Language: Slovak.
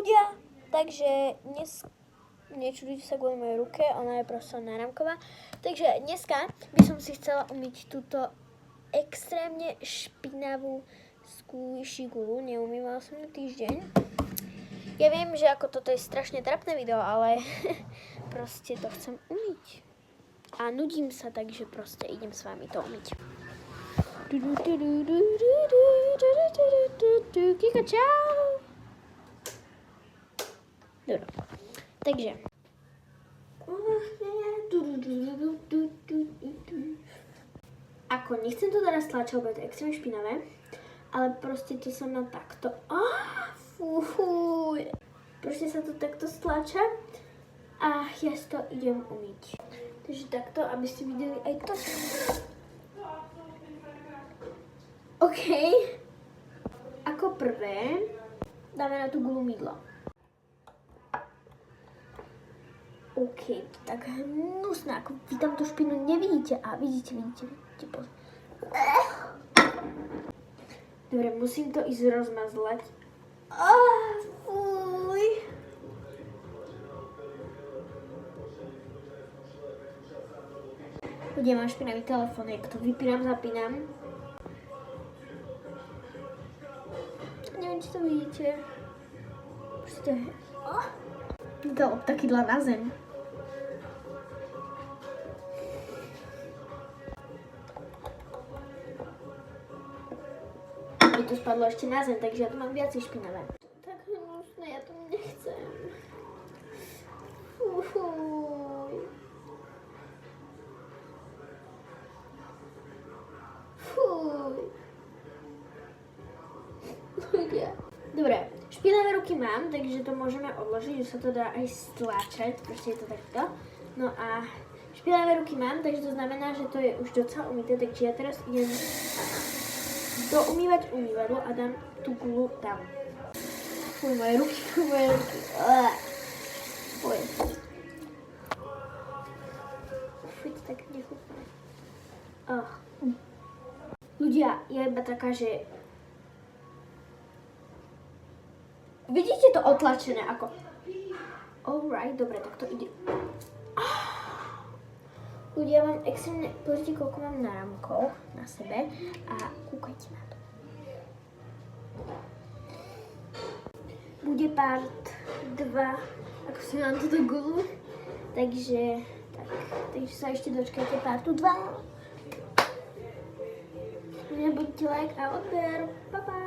ľudia, takže dnes nečudujte sa kvôli mojej ruke, ona je proste náramková. Takže dneska by som si chcela umyť túto extrémne špinavú šigulu. Neumývala som ju týždeň. Ja viem, že ako toto je strašne trapné video, ale proste to chcem umyť. A nudím sa, takže proste idem s vami to umyť. Kika, čau! Dobre, takže. Ako, nechcem to teraz tlačiť, lebo je to extrémne špinavé, ale proste to sa na takto. Fuj. Proste sa to takto stlača a ja si to idem umyť. Takže takto, aby ste videli aj to. OK. Ako prvé dáme na tú gulu mydlo. OK, tak hnusné, ako vy tam tú špinu nevidíte. A vidíte. Dobre, musím to ísť rozmazľať. Fuj. Ľudia, mám špinavý telefón, jak to vypínam, zapínam. Neviem, či to vidíte. Proste dal takýdla na zem. Mi to spadlo ešte na zem, takže ja to mám viacej špinavé. Tak hnusné, ja to nechcem. Fuj. Ľudia. Dobre, špinavé ruky mám, takže to môžeme odložiť, že sa to dá aj stlačať, proste je to takto. No a špinavé ruky mám, takže to znamená, že to je už docela umyté, takže ja teraz idem doumývať umývadlo a dám tú gulu tam. Fuj, moje ruky. Fuj. Fuj, to tak nechutné. Ľudia, je iba taká, že vidíte to otlačené ako. Alright, dobre, tak to ide. Ľudia, mám extrémne, pozrite, koľko mám náramkov na sebe a kúkajte na to. Bude part 2, ako si mám túto gulu. Takže sa ešte dočkajte partu 2. Nebudete like a odber. Pa, pa.